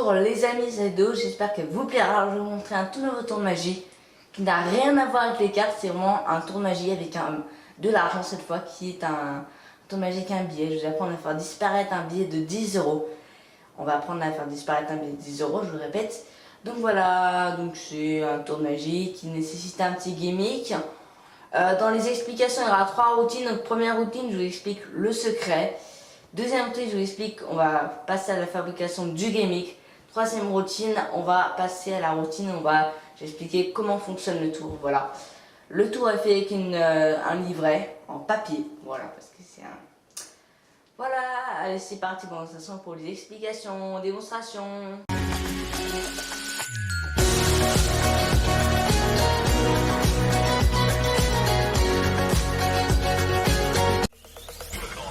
Bonjour les amis, c'est Do, j'espère que vous plaira. Alors je vais vous montrer un tout nouveau tour de magie qui n'a rien à voir avec les cartes, c'est vraiment un tour de magie avec de l'argent cette fois, qui est un tour de magie avec un billet. Je vais apprendre à faire disparaître un billet de 10 euros. On va apprendre à faire disparaître un billet de 10 euros, je vous répète. Donc voilà, donc c'est un tour de magie qui nécessite un petit gimmick. Dans les explications, il y aura 3 routines. Donc première routine, je vous explique le secret. Deuxième routine, je vous explique, on va passer à la fabrication du gimmick. Troisième routine, on va passer à la routine, je vais expliquer comment fonctionne le tour, voilà. Le tour est fait avec un livret en papier, voilà, parce que c'est un... Voilà, allez c'est parti, bon, ça sent pour les explications, démonstrations.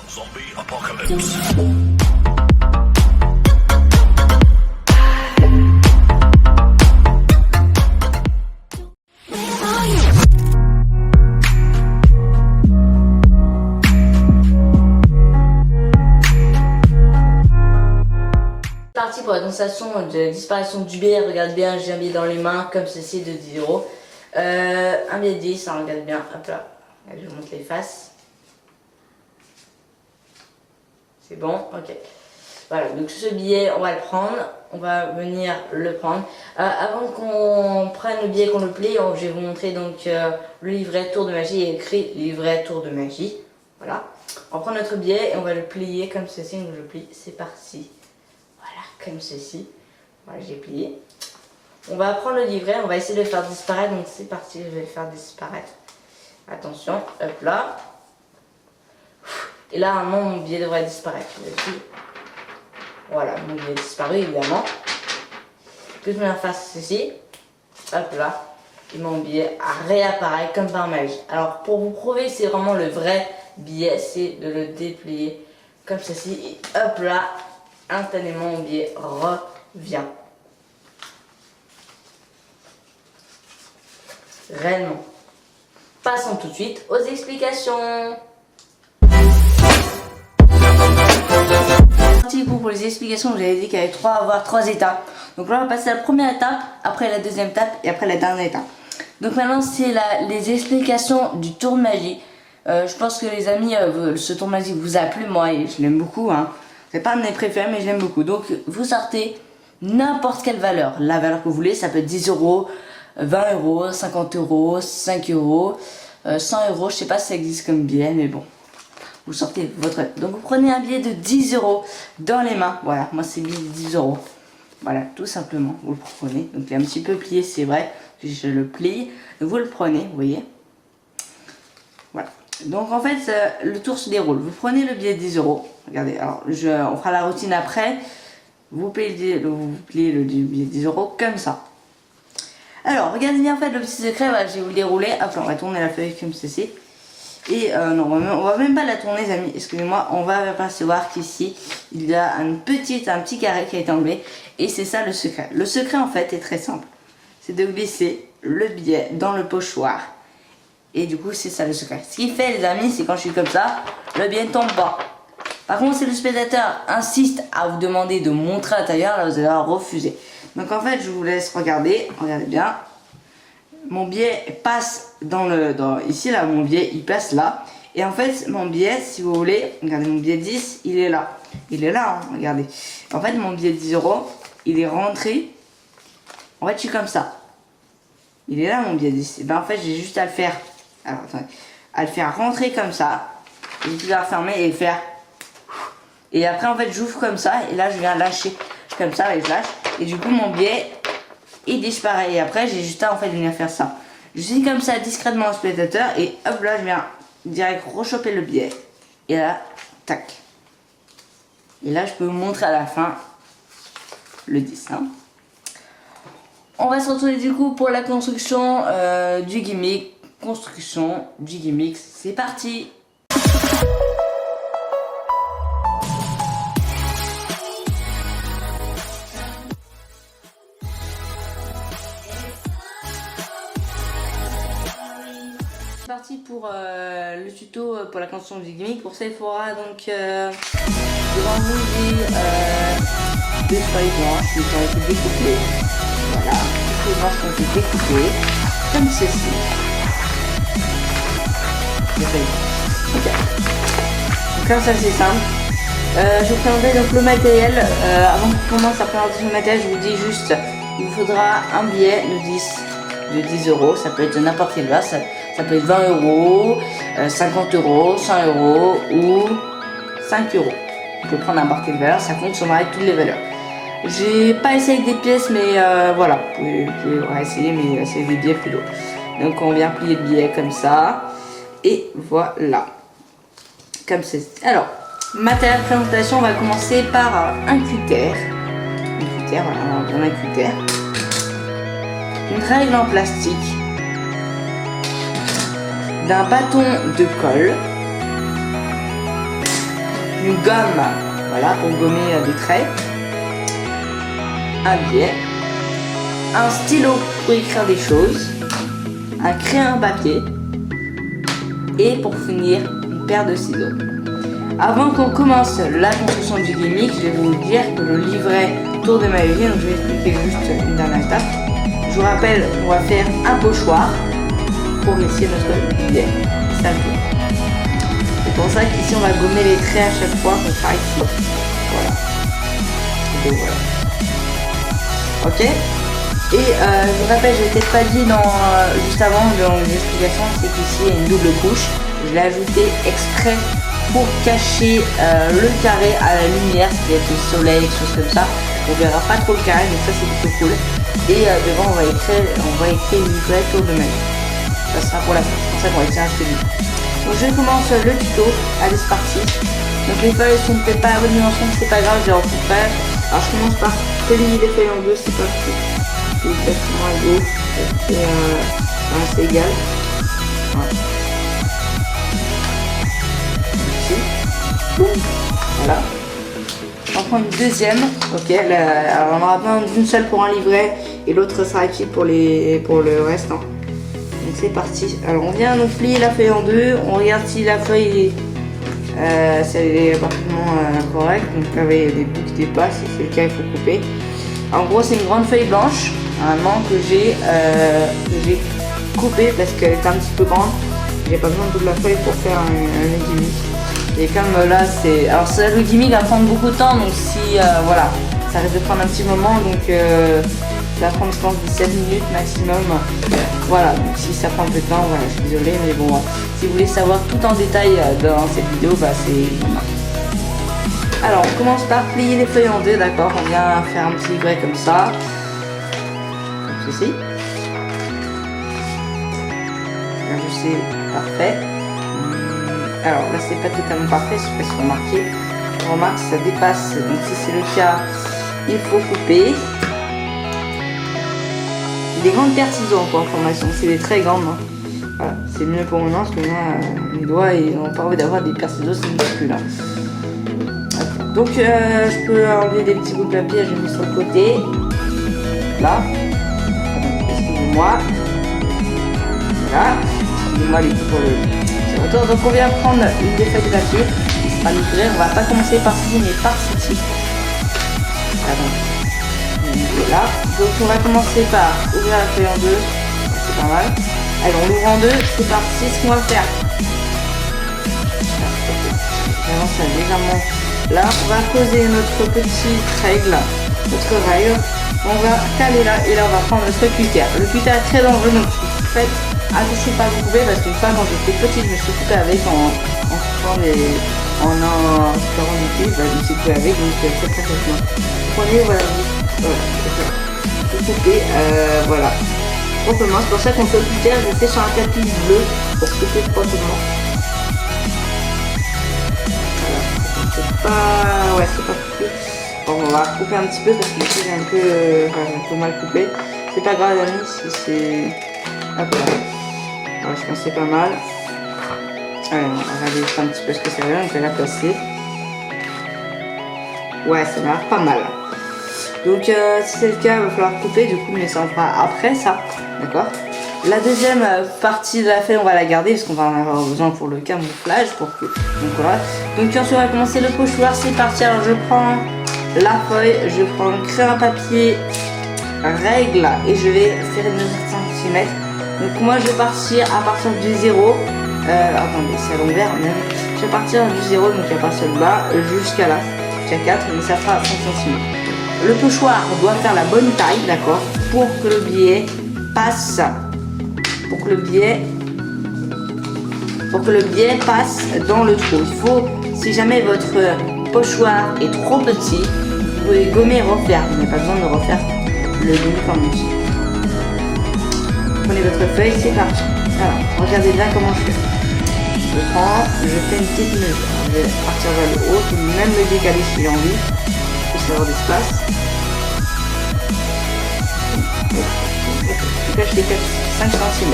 Zombie apocalypse. Parti pour la démonstration de la disparition du billet. Regarde bien, j'ai un billet dans les mains comme ceci de 10 euros. Un billet de 10, hein, regarde bien, hop là, je vous montre les faces. C'est bon, ok. Voilà, donc ce billet, on va le prendre, on va venir le prendre. Avant qu'on prenne le billet, qu'on le plie, je vais vous montrer donc le livret tour de magie. Il y a écrit livret tour de magie. Voilà. On va prendre notre billet et on va le plier comme ceci. Donc je le plie, c'est parti. Voilà, comme ceci. Voilà, j'ai plié. On va prendre le livret, on va essayer de le faire disparaître. Donc c'est parti, je vais le faire disparaître. Attention, hop là. Et là, mon billet devrait disparaître. Voilà, mon billet est disparu évidemment. Que je me fasse ceci. Hop là. Et mon billet réapparaît comme par magie. Alors pour vous prouver que c'est vraiment le vrai billet, c'est de le déplier comme ceci. Et hop là, instantanément mon billet revient. Réellement. Passons tout de suite aux explications. Pour les explications, j'avais dit qu'il y avait voire 3 étapes. Donc là on va passer à la première étape, après la deuxième étape et après la dernière étape. Donc maintenant c'est les explications du tour de magie. Je pense que les amis, ce tour de magie vous a plu, moi et je l'aime beaucoup, hein. C'est pas un de mes préférés mais je l'aime beaucoup. Donc vous sortez n'importe quelle valeur, la valeur que vous voulez, ça peut être 10 euros, 20 euros, 50 euros, 5 euros, 100 euros, je sais pas si ça existe comme billet mais bon. Vous sortez votre... Donc vous prenez un billet de 10 euros dans les mains. Voilà, moi c'est billet de 10 euros. Voilà, tout simplement, vous le prenez. Donc il est un petit peu plié, c'est vrai. Je le plie. Vous le prenez, vous voyez. Voilà. Donc en fait, le tour se déroule. Vous prenez le billet de 10 euros. Regardez, alors on fera la routine après. Vous pliez le billet de 10 euros comme ça. Alors, regardez bien en fait le petit secret. Voilà, je vais vous le dérouler. Hop, on va tourner la feuille comme ceci. Et non, on va même pas la tourner les amis, excusez-moi, on va apercevoir qu'ici il y a un petit carré qui a été enlevé. Et c'est ça le secret. Le secret en fait est très simple. C'est de glisser le billet dans le pochoir. Et du coup c'est ça le secret. Ce qui fait les amis, c'est quand je suis comme ça, le billet ne tombe pas. Par contre si le spectateur insiste à vous demander de montrer à l'intérieur, là vous allez refuser. Donc en fait je vous laisse regarder, regardez bien. Mon billet passe ici là, mon billet il passe là. Et en fait mon billet, si vous voulez, regardez mon billet 10, il est là. Il est là, hein, regardez. En fait mon billet 10 euros, il est rentré. En fait je suis comme ça. Il est là mon billet 10. Et ben en fait j'ai juste à le faire. Alors attendez. À le faire rentrer comme ça. J'ai pu la refermer et faire. Et après en fait j'ouvre comme ça. Et là je viens lâcher comme ça et je lâche. Et du coup mon billet il disparaît et après j'ai juste à en fait venir faire ça. Je suis comme ça discrètement au spectateur et hop là je viens direct rechoper le billet et là tac. Et là je peux vous montrer à la fin le 10. Hein. On va se retrouver du coup pour la construction du gimmick. Construction du gimmick, c'est parti. Parti pour le tuto pour la construction du gimmick. Pour ça il faudra donc devant vous deux feuilles blanches qui ont été découpées. Voilà, les feuilles blanches qui ont été découpées, comme ceci. Ok. Donc comme ça c'est simple. Je vous présenterai donc le matériel. Avant qu'on commence à présenter le matériel, je vous dis juste, il vous faudra un billet de 10 euros. Ça peut être n'importe quelle valeur. Ça peut être 20 euros, 50 euros, 100 euros ou 5 euros. Vous pouvez prendre n'importe quelle valeur, ça fonctionnera avec toutes les valeurs. J'ai pas essayé avec des pièces, mais voilà, vous pouvez essayer, mais c'est des billets plutôt. Donc on vient plier le billet comme ça. Et voilà. Comme c'est. Alors, matériel de présentation, on va commencer par un cutter. Un cutter, voilà, on va prendre un cutter. Une règle en plastique. D'un bâton de colle. Une gomme, voilà, pour gommer des traits. Un billet. Un stylo pour écrire des choses. Un crayon papier. Et pour finir, une paire de ciseaux. Avant qu'on commence la construction du gimmick, je vais vous dire que le livret Tour de Magie, donc je vais expliquer juste une dernière étape. Je vous rappelle qu'on va faire un pochoir pour laisser notre billet. C'est pour ça qu'ici on va gommer les traits à chaque fois qu'on travaille sur. Voilà. Et voilà. Ok. Et je vous rappelle, je l'ai peut-être pas dit juste avant dans l'explication, c'est qu'ici il y a une double couche. Je l'ai ajouté exprès pour cacher le carré à la lumière, c'est-à-dire le soleil, des choses comme ça. On verra pas trop le carré, donc ça c'est plutôt cool. Et devant on va écrire livret Tour de Magie. Ça sera pour la fin, c'est pour ça qu'on va écrire un studio. Donc je commence le tuto, allez c'est parti. Donc les feuilles sont peut-être pas à bonne dimension, c'est pas grave, je les recouperai. Alors je commence par plier les feuilles en deux, c'est parti. C'est exactement à gauche, c'est égal. Voilà. Ici. Voilà. On prend une deuxième. Ok, alors on aura besoin d'une seule pour un livret et l'autre sera utile pour le reste. Hein. Donc c'est parti. Alors on vient donc plier la feuille en deux. On regarde si la feuille si elle est parfaitement correcte. Donc avec des bouts qui dépassent, si c'est le cas il faut couper. En gros c'est une grande feuille blanche. Normalement que j'ai coupé parce qu'elle est un petit peu grande. J'ai pas besoin de toute la feuille pour faire un gimmick. Et comme là c'est. Alors le gimmick va prendre beaucoup de temps, donc si voilà, ça risque de prendre un petit moment, donc ça va prendre je pense 17 minutes maximum. Voilà, donc si ça prend un peu de temps, voilà, je suis désolée, mais bon, si vous voulez savoir tout en détail dans cette vidéo, bah c'est. Alors on commence par plier les feuilles en deux, d'accord, on vient faire un petit livret comme ça. Ceci. C'est parfait. Alors là c'est pas totalement parfait, je sais pas si vous remarquez. On remarque que ça dépasse, donc si c'est le cas, il faut couper. Des grandes paires de ciseaux pour information, c'est des très grandes. Hein. Voilà, c'est mieux pour moi parce que là, mes doigts ils n'ont pas envie d'avoir des paires de ciseaux, c'est minuscule. Hein. Donc je peux enlever des petits bouts de papier, je mets sur le côté. Là. Excusez-moi. Voilà. Excusez-moi les pour le retour. Donc on vient prendre une des feuilles de papier. Qui sera livrée. On va pas commencer par ceci, mais par ceci. Voilà. Donc on va commencer par ouvrir la feuille en deux. C'est pas mal. Allez, on l'ouvre en deux. C'est parti. C'est ce qu'on va faire. J'avance légèrement. Là, on va poser notre petite règle. On va caler là et là on va prendre notre cutter. Le cutter est très dangereux, donc faites attention pas à vous couper parce qu'une fois quand j'étais petite je me suis coupée avec en coupant en utile, je me suis coupée avec, donc c'est très très bien. Prenez voilà, vous coupez, voilà. Proprement, c'est pour ça qu'on fait le cutter, je le fais sur un tapis bleu pour couper proprement. Voilà, c'est pas coupé. Bon, on va couper un petit peu parce que j'ai un peu mal coupé. C'est pas grave, amis, si c'est. Hop là. Alors, je pense que c'est pas mal. Allez, on va regarder un petit peu ce que ça donne. Je vais la placer. Ouais, ça m'a l'air pas mal. Donc, si c'est le cas, il va falloir couper. Du coup, mais ça on fera après ça. D'accord. La deuxième partie de la feuille, on va la garder parce qu'on va en avoir besoin pour le camouflage. Donc, voilà. Donc, ensuite, on va commencer le pochoir. C'est parti. Alors, je prends la feuille, je prends le crayon papier règle et je vais faire une mesure de centimètres. Donc moi je vais partir à partir du 0. Attendez, c'est à l'envers même. Je vais partir du 0, donc à partir de là jusqu'à là, jusqu'à 4, mais ça fera 5 cm. Le pochoir doit faire la bonne taille, d'accord, pour que le biais passe, pour que le passe dans le trou. Il faut, si jamais votre pochoir est trop petit, vous pouvez gommer et refaire. Vous n'avez pas besoin de refaire le demi-forme. Prenez votre feuille, c'est parti. Alors, regardez bien comment je fais. Je prends, je fais une petite mesure. Je vais partir vers le haut, même le décaler si j'ai envie, pour avoir d'espace. Je cache les 5 cm.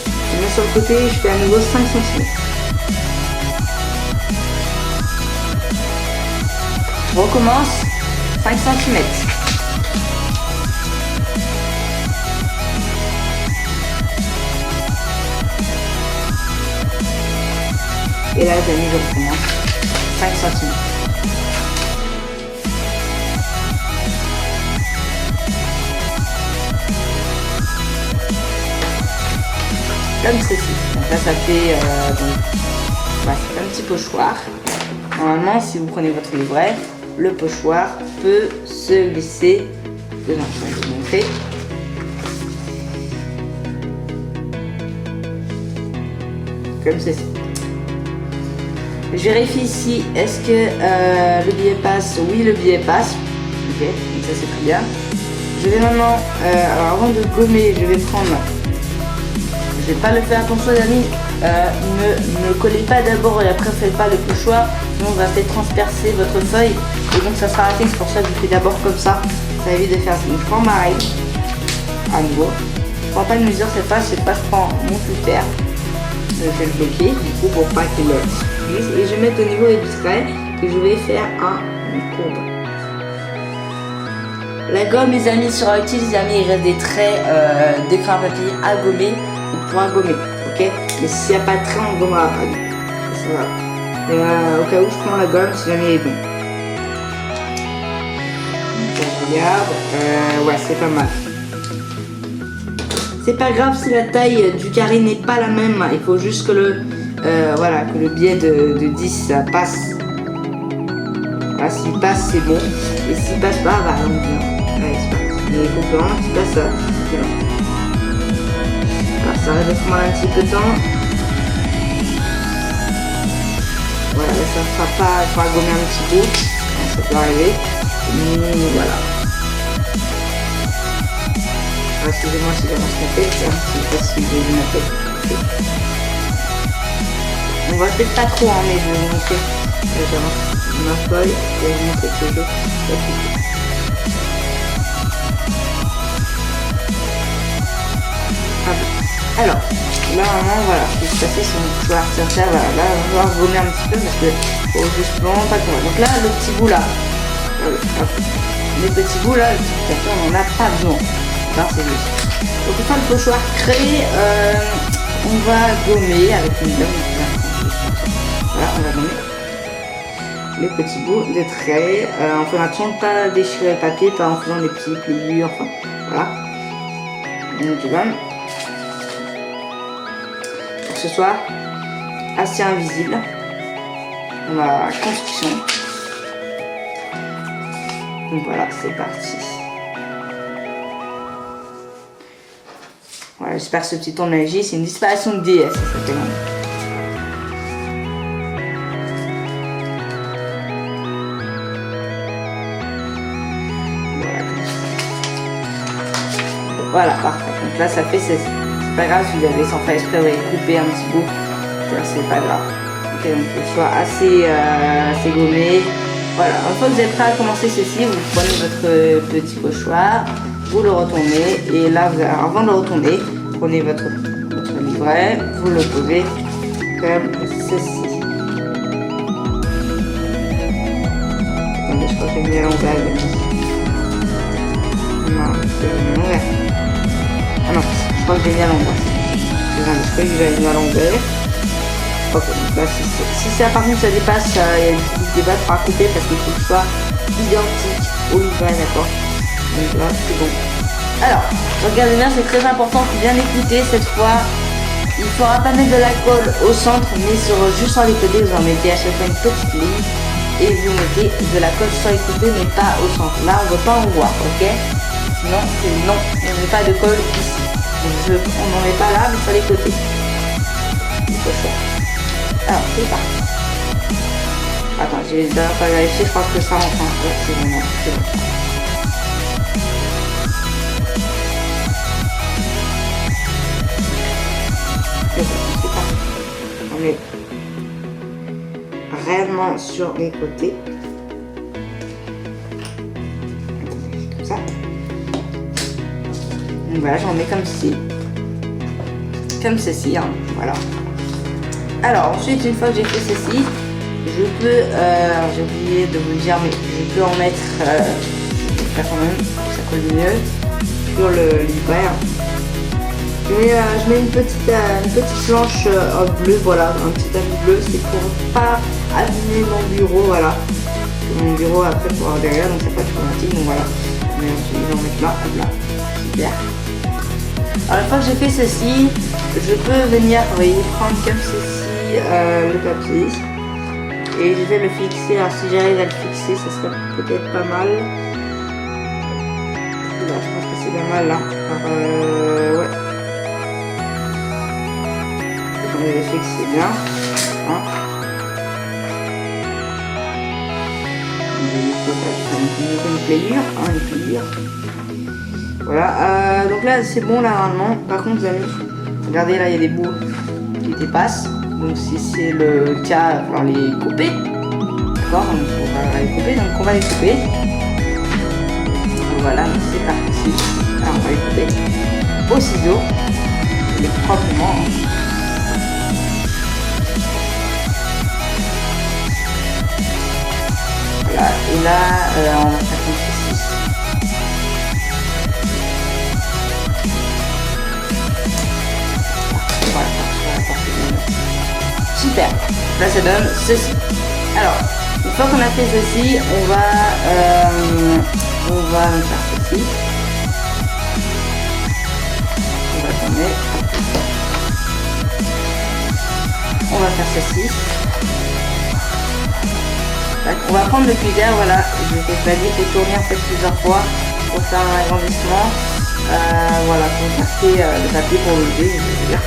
Je mets sur le côté, je fais à nouveau 5 cm. Je recommence 5 cm. Et là, j'ai mis, je recommence 5 cm. Comme ceci. Donc là, ça fait c'est un petit pochoir. Normalement, si vous prenez votre livret, le pochoir peut se glisser dedans. Je vais vous montrer. Comme ceci. Je vérifie ici, est-ce que le billet passe? Oui, le billet passe. Ok, donc ça c'est très bien. Je vais maintenant, alors avant de gommer, je vais prendre, je vais pas le faire, attention les amis, ne collez pas d'abord et après faites pas le pochoir, sinon on va peut-être transpercer votre feuille et donc ça sera raté. C'est pour ça que je fais d'abord comme ça évite de faire ça. Donc je prends ma règle, à nouveau, je prends pas de mesure cette fois, je prends mon cutter. Je vais le bloquer du coup pour pas qu'il glisse et je vais mettre au niveau des traits et je vais faire une courbe. La gomme les amis sera utile, les amis, il reste des traits de crayon à papier à gommer, on pourra gommer, ok? Mais s'il n'y a pas de trait, on gommera pas. Ça va. Et, au cas où je prends la gomme si jamais il est bon. Donc, on regarde, ouais c'est pas mal. C'est pas grave si la taille du carré n'est pas la même, il faut juste que que le biais de 10 ça passe. Voilà, s'il passe c'est bon, et s'il passe pas, bah non, ouais, c'est parti. Mais il faut vraiment qu'il passe ça. Alors ça va prendre un petit peu de temps. Voilà, là ça fera pas, il faudra gommer un petit bout, ça peut arriver. Voilà. Excusez-moi si j'avance ma tête, c'est facile de ma tête. On va peut-être pas trop, mais je vais vous montrer. J'avance ma feuille et je vais vous montrer ce que je fais. Alors, là vraiment voilà, ce qui se passait sur mon pochoir, voilà, là on va gommer un petit peu parce que faut justement pas qu'on va. Donc là, le petit bout là, les petits bouts là, le petit carton, on n'en a pas besoin. C'est juste. Donc une fois le pochoir créé, on va gommer avec une gomme. Voilà, on va gommer les petits bouts de traits en faisant attention de ne pas déchirer le papier, pas en faisant des petits pliures, enfin voilà. Donc gomme pour que ce soit assez invisible. On va construction. Donc voilà, c'est parti. Voilà, j'espère que ce petit tour de magie, c'est une disparition de DS, ça s'appelle. Voilà, parfait. Donc là, ça fait 16. C'est pas grave si vous avez sans faire exprès, vous avez coupé un petit bout. C'est pas grave. Ok, donc il soit assez gommé. Voilà, une fois que vous êtes prêt à commencer ceci, vous prenez votre petit pochoir, vous le retournez et là, avant de le retourner, prenez votre livret, vous le posez comme ceci. Attendez, je crois que j'ai mis à l'envers. Non, c'est mis à l'envers. Ah non, je crois que j'ai mis à l'envers. Je crois que j'ai mis à l'envers. Ok, donc là, si ça par contre ça dépasse, il y a une petite débat à couper parce qu'il faut que ce soit identique au livret, d'accord. Donc là, c'est bon. Alors, regardez bien, c'est très important, faut bien écouter cette fois. Il ne faudra pas mettre de la colle au centre, mais juste sur les côtés, vous en mettez à chaque fois une petite ligne et vous mettez de la colle sur les côtés, mais pas au centre. Là, on ne veut pas en voir, ok? Sinon, c'est non, on ne met pas de colle ici. Donc, on n'en met pas là, mais sur les côtés. Alors, c'est parti. Attends, j'ai d'abord pas vérifié, je crois que ça rentre. Ouais, c'est bon, c'est bon. On est réellement sur les côtés. Comme ça. Donc voilà, j'en mets comme ceci. Comme ceci, hein. Voilà. Alors ensuite, une fois que j'ai fait ceci, je peux, j'ai oublié de vous le dire, mais je peux en mettre, faire quand même, ça colle mieux, sur le livret. Je mets une petite planche en bleu, voilà, un petit tapis bleu, c'est pour pas abîmer mon bureau, voilà. Mon bureau après pour avoir derrière, donc c'est pas automatique, donc voilà. Mais ensuite, je vais en mettre là, hop là, super. Alors une fois que j'ai fait ceci, je peux venir, vous voyez, prendre comme ceci le papier et je vais le fixer. Alors si j'arrive à le fixer, ça serait peut-être pas mal. Là, je pense que c'est pas mal là. Alors, ouais. On le fixe bien. Hein. Une pliure. Voilà, donc là c'est bon là normalement. Par contre, les amis, regardez là, il y a des bouts qui dépassent. Donc si c'est le cas, il va falloir les couper. D'accord, donc on va les couper. Donc on va les couper. Voilà, c'est parti. Alors on va les couper au ciseau. Les proprement. Voilà, et là on va faire comme ceci. Super, là ça donne ceci. Alors, une fois qu'on a fait ceci, on va faire ceci. On va tourner. On va faire ceci. On va prendre le cutter, voilà. Je vais pas dit qu'il faut tourner en fait plusieurs fois pour faire un agrandissement. Voilà, pour passer le papier pour le lever, je veux dire.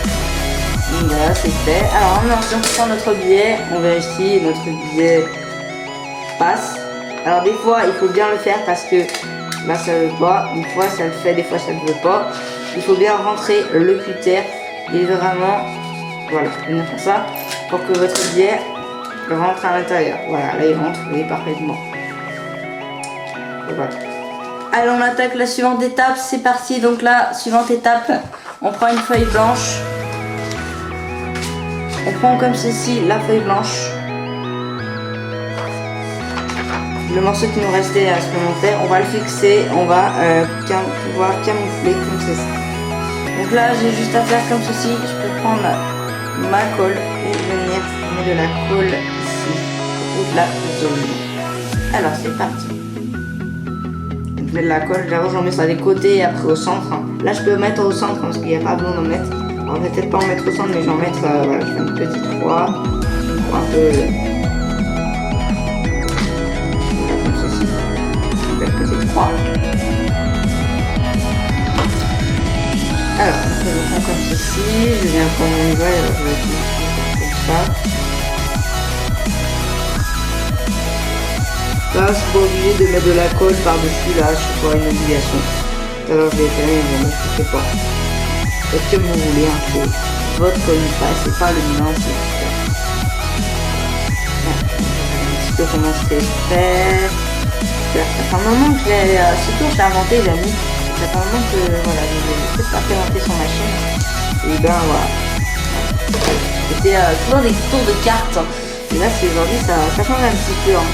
Donc voilà, c'est fait. Alors maintenant, si on prend notre billet, on vérifie notre billet passe. Alors des fois, il faut bien le faire parce que là, ça veut pas. Des fois, ça le fait, des fois, ça ne veut pas. Il faut bien rentrer le cutter et vraiment, voilà, venir faire ça pour que votre billet rentre à l'intérieur. Voilà, là, il rentre, vous voyez, parfaitement. Et voilà. Allez, on attaque la suivante étape. C'est parti. Donc là, suivante étape, on prend une feuille blanche. On prend comme ceci la feuille blanche, le morceau qui nous restait supplémentaire, on va le fixer, on va pouvoir camoufler comme ceci. Donc là j'ai juste à faire comme ceci, je peux prendre ma colle et venir mettre de la colle ici, ou de la zone. Alors c'est parti. Je mets de la colle, d'abord j'en mets sur les côtés et après au centre. Là je peux mettre au centre parce qu'il n'y a pas besoin d'en mettre. Alors, je vais peut-être pas en mettre au centre, mais j'en mettre, voilà, je fais une petite croix, pour un peu, voilà, comme ceci, une belle petite croix. Alors, je le prends comme ceci, je viens prendre mon livret, alors je vais faire comme ça. Là, je suis pas obligé de mettre de la colle par-dessus, là, je suis pas une obligation. Alors, je vais faire une, je sais pas. Faites comme vous voulez, hein, c'est votre livret, c'est pas le mien, c'est un petit peu comment c'est fait. Ça fait un moment que je l'ai, surtout je l'ai inventé, les amis. Ça fait un moment que voilà, je l'ai peut-être pas présenté sur ma chaîne. Et ben voilà. C'était toujours des tours de cartes. Et là, c'est aujourd'hui, ça change un petit peu. Hein.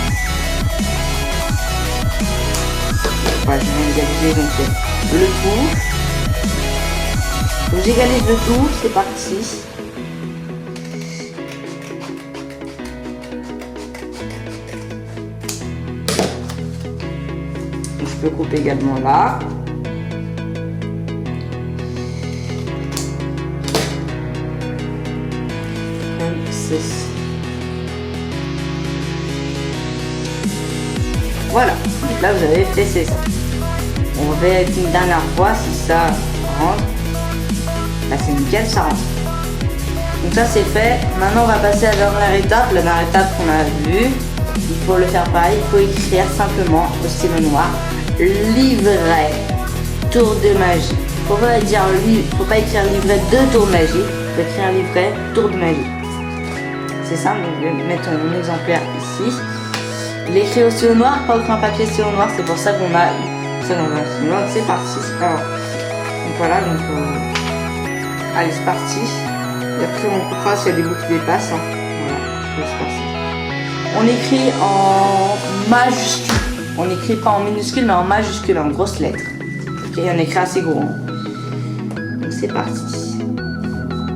Voilà, je viens d'égaliser donc le tout. Donc j'égalise le tout, c'est parti. peux couper également là. Comme ceci. Voilà, donc là vous avez fait c'est ça. On va une dernière fois si ça rentre. Là c'est nickel, ça rentre. Donc ça c'est fait. Maintenant on va passer à la dernière étape. La dernière étape qu'on a vue. Il faut le faire pareil, il faut écrire simplement au stylo noir livret tour de magie. Faut pas écrire livret de tour de magie, il faut écrire livret tour de magie. C'est simple, donc je vais mettre mon exemplaire ici. L'écrit au stylo noir, pas aucun papier stylo noir, c'est pour ça qu'on a ça dans un stylo noir. C'est parti, c'est pas grave. Donc voilà, donc allez c'est parti. Et après on coupera s'il y a des bouts qui dépassent. Hein. Voilà, c'est parti. On écrit en majuscule. On n'écrit pas en minuscule, mais en majuscule, en grosses lettres. Ok, on écrit assez gros. Donc c'est parti.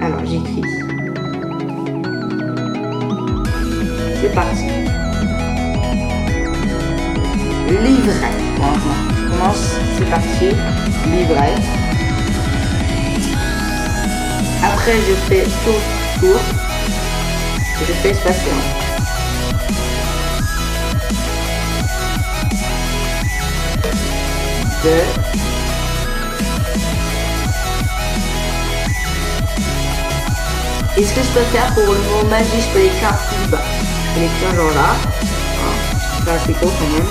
Alors j'écris. C'est parti. Livret. On commence. C'est parti. Livret. Après je fais tour. Et je fais espace. Et ce que je peux faire pour le mot magie, je peux l'écrire plus bas. Je peux l'écrire genre là. C'est assez gros quand même.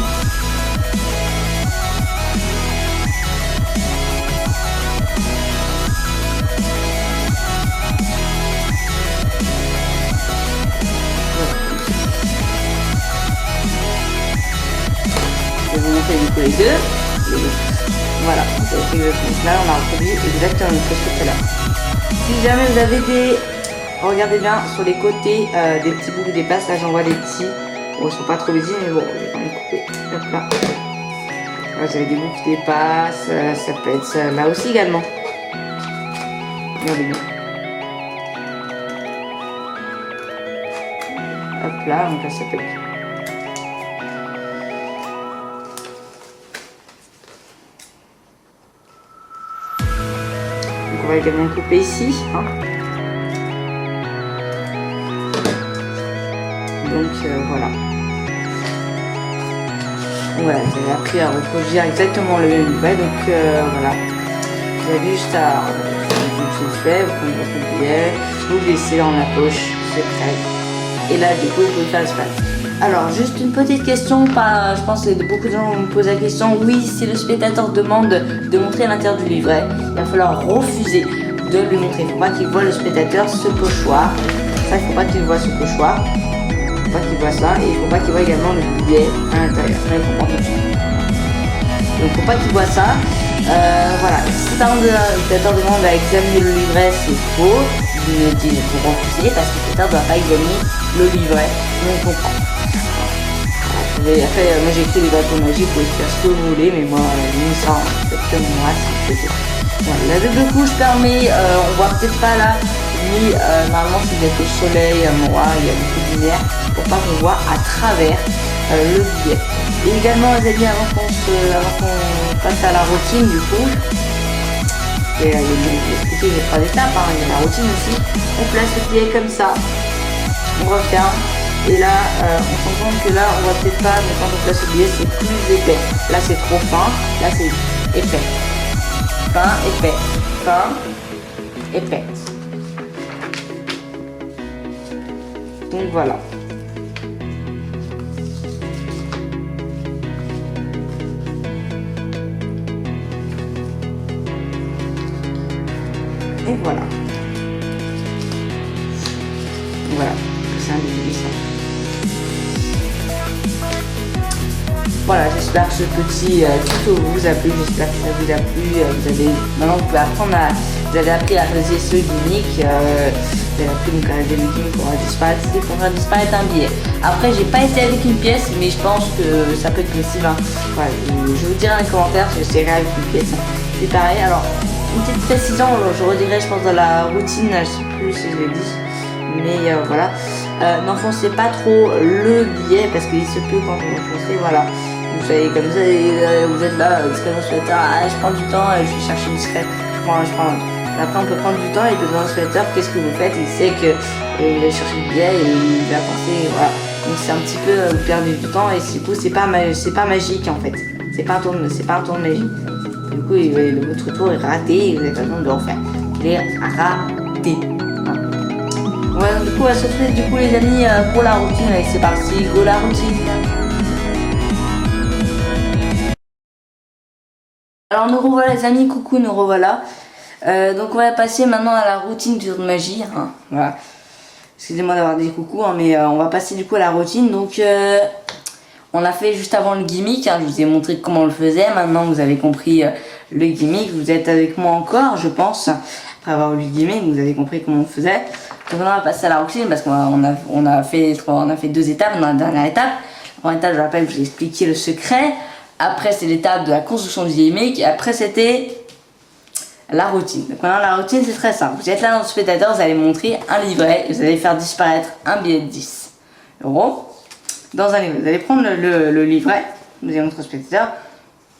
Je vais vous montrer du coup les deux. Voilà, donc là on a reproduit exactement ce que je fais là. Si jamais vous avez des... Regardez bien sur les côtés des petits bouts qui dépassent, là j'en vois des petits. Bon ils sont pas trop visibles mais bon je vais quand même couper. Hop là. Là vous avez des bouts qui dépassent, ça peut être ça là aussi également. Regardez bien. Hop là, donc là ça peut être... On va également couper ici. Hein. Donc voilà. Voilà, j'ai appris à reproduire exactement le même livret. Donc voilà. Vous avez juste à vous fait, vous prenez votre billet, vous le laissez dans la poche, c'est prêt. Et là du coup vous pouvez faire l'espace. Alors juste une petite question, je pense que beaucoup de gens vont me poser la question, oui si le spectateur demande de montrer l'intérieur du livret, il va falloir refuser de lui montrer. Il ne faut pas qu'il voit le spectateur ce pochoir, ça il ne faut pas qu'il voit ce pochoir, il ne faut pas qu'il voit ça et il ne faut pas qu'il voit également le billet à l'intérieur, ça il comprend tout de suite. Donc il ne faut pas qu'il voit ça, voilà, si le spectateur demande à examiner le livret c'est faux, il dit pour refuser parce que le spectateur ne doit pas examiner le livret, mais on comprend. Après, moi j'ai écrit les bâtons magiques, vous pouvez faire ce que vous voulez, mais moi, ça, exactement moi, c'est ce que voilà, la double couche permet, on voit peut-être pas là, mais normalement c'est d'être au soleil, moi, il y a beaucoup de lumière, pour pas qu'on voit à travers le billet. Et également, les amis, avant qu'on passe à la routine, du coup, et il y a les 3 étapes, hein, il y a la routine aussi, on place le billet comme ça, on referme. Et là, on se rend compte que là, on voit peut-être pas, mais quand on place le billet, c'est plus épais. Là, c'est trop fin. Là, c'est épais. Fin, épais. Fin, épais. Donc voilà. Et voilà. Voilà. C'est un début ça. Voilà, j'espère que ce petit tuto vous a plu, j'espère que ça vous a plu. Maintenant vous pouvez apprendre vous avez appris à réaliser ce gimmick, vous avez appris donc à réaliser le gimmick pour faire disparaître un billet. Après j'ai pas été avec une pièce, mais je pense que ça peut être possible. Hein. Voilà, je vous dirai dans les commentaires si j'essaierai avec une pièce. C'est pareil, alors une petite précision, je redirai je pense dans la routine, je sais plus si je l'ai dit, mais voilà. N'enfoncez pas trop le billet parce qu'il se peut quand vous l'enfoncez, voilà. Vous savez, comme ça, vous êtes là, discret dans ce sweater, ah, je prends du temps, je vais chercher discret, je prends. Après, on peut prendre du temps, et puis dans le sweater, qu'est-ce que vous faites? Il sait que il va chercher le billet et il va penser, voilà. Donc c'est un petit peu vous perdez du temps, et du coup, c'est pas magique en fait. C'est pas un tour de magie. Du coup, votre tour est raté et vous avez pas besoin de le refaire. Il est raté. Voilà, du coup, on va se retrouver du coup les amis pour la routine. Allez, c'est parti, go la routine. Alors nous revoilà les amis, coucou, nous revoilà. Donc on va passer maintenant à la routine du tour de magie. Hein, voilà. Excusez-moi d'avoir dit coucou, hein, mais on va passer du coup à la routine. Donc on a fait juste avant le gimmick, hein, je vous ai montré comment on le faisait. Maintenant vous avez compris le gimmick, vous êtes avec moi encore je pense. Après avoir eu le gimmick, vous avez compris comment on faisait. Donc on va passer à la routine parce qu'on a fait 2 étapes dans la dernière étape. La première étape, je rappelle, je vous ai expliqué le secret. Après c'est l'étape de la construction du gimmick. Et après c'était la routine. Donc maintenant la routine c'est très simple. Vous êtes là dans le spectateur, vous allez montrer un livret et vous allez faire disparaître un billet de 10 € dans un livret. Vous allez prendre le livret, vous allez montrer au spectateur,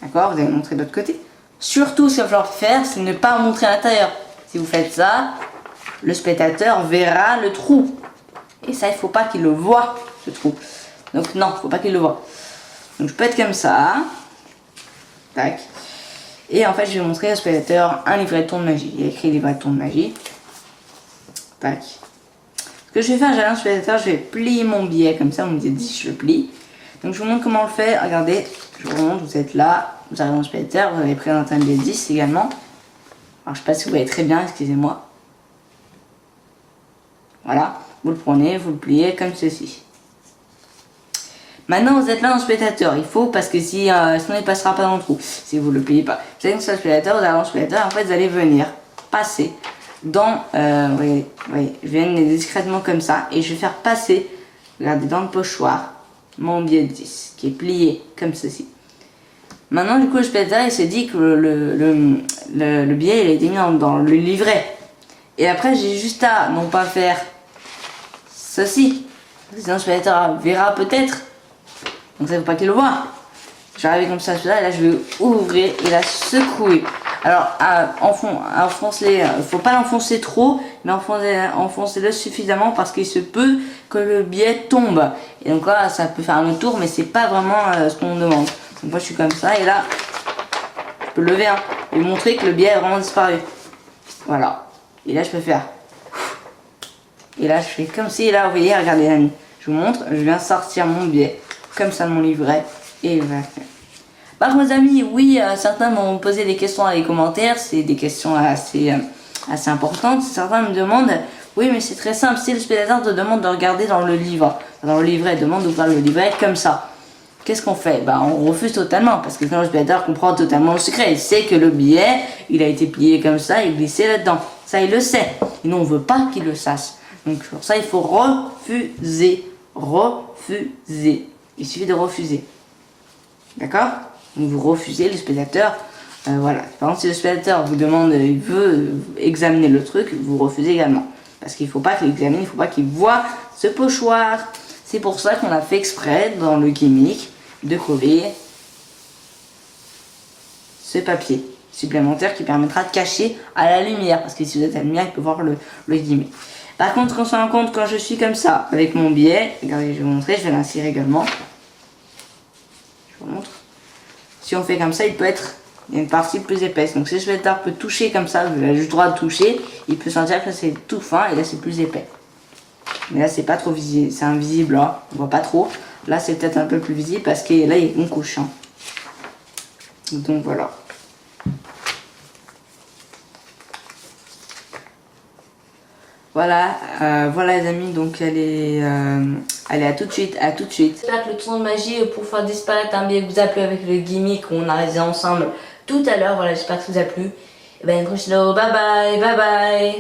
d'accord, vous allez montrer de l'autre côté. Surtout ce qu'il va falloir faire, c'est ne pas montrer à l'intérieur. Si vous faites ça, le spectateur verra le trou. Et ça, il ne faut pas qu'il le voie, ce trou. Donc non, il ne faut pas qu'il le voie. Donc je peux être comme ça. Tac. Et en fait, je vais montrer au spectateur un livret de tour de magie. Il y a écrit livret de tour de magie. Tac. Ce que je vais faire, j'allais au spectateur, je vais plier mon billet comme ça, on me dit je le plie. Donc je vous montre comment on le fait. Regardez, je vous montre, vous êtes là, vous arrivez au spectateur, vous avez présenté un billet de 10 également. Alors je sais pas si vous voyez très bien, excusez-moi. Voilà, vous le prenez, vous le pliez comme ceci. Maintenant vous êtes là dans le spectateur, il faut, parce que sinon il ne passera pas dans le trou, si vous ne le pliez pas. Vous allez dans le spectateur, vous allez dans le spectateur, en fait vous allez venir passer dans, voyez, je viens discrètement comme ça, et je vais faire passer, regardez, dans le pochoir, mon billet de 10, qui est plié comme ceci. Maintenant du coup le spectateur il se dit que le billet il a été mis dans le livret. Et après j'ai juste à non pas faire ceci, sinon le spectateur verra peut-être. Donc ça ne faut pas qu'il le voit. J'arrive comme ça, et là je vais ouvrir et la secouer. Alors enfonce-les, il ne faut pas l'enfoncer trop, mais enfoncez-le suffisamment parce qu'il se peut que le billet tombe. Et donc là ça peut faire un autre tour, mais c'est pas vraiment ce qu'on demande. Donc moi je suis comme ça et là je peux lever et montrer que le billet a vraiment disparu. Voilà. Et là je peux faire. Et là je fais comme si, et là vous voyez, regardez amis, je vous montre, je viens sortir mon billet comme ça de mon livret et voilà. Par contre, mes amis, oui, certains m'ont posé des questions dans les commentaires, c'est des questions assez importantes. Certains me demandent, oui mais c'est très simple, si le spectateur te demande de regarder dans le livret, demande d'ouvrir le livret comme ça, qu'est-ce qu'on fait? Bah on refuse totalement, parce que quand le spectateur comprend totalement le secret, il sait que le billet, il a été plié comme ça et glissé là-dedans. Ça il le sait, et nous on veut pas qu'il le sache. Donc pour ça il faut refuser. Il suffit de refuser. D'accord? Donc vous refusez le spectateur. Voilà. Par exemple, si le spectateur vous demande, il veut examiner le truc, vous refusez également. Parce qu'il ne faut pas qu'il examine, il ne faut pas qu'il voit ce pochoir. C'est pour ça qu'on a fait exprès dans le gimmick de coller ce papier supplémentaire qui permettra de cacher à la lumière. Parce que si vous êtes à la lumière, il peut voir le gimmick. Par contre, on se rend compte quand je suis comme ça, avec mon billet, regardez, je vais vous montrer, je vais l'insérer également. Je vous montre. Si on fait comme ça, il y a une partie plus épaisse. Donc si le spectateur peut toucher comme ça, vous avez juste le droit de toucher, il peut sentir que c'est tout fin et là c'est plus épais. Mais là c'est pas trop visible, c'est invisible là, on voit pas trop. Là c'est peut-être un peu plus visible parce que là il y a une couche. Hein. Donc voilà. Voilà, voilà les amis, donc allez à tout de suite, J'espère que le tour de magie pour faire disparaître un billet vous a plu avec le gimmick qu'on a réalisé ensemble tout à l'heure, voilà, j'espère que ça vous a plu. Et ben une prochaine vidéo, bye bye.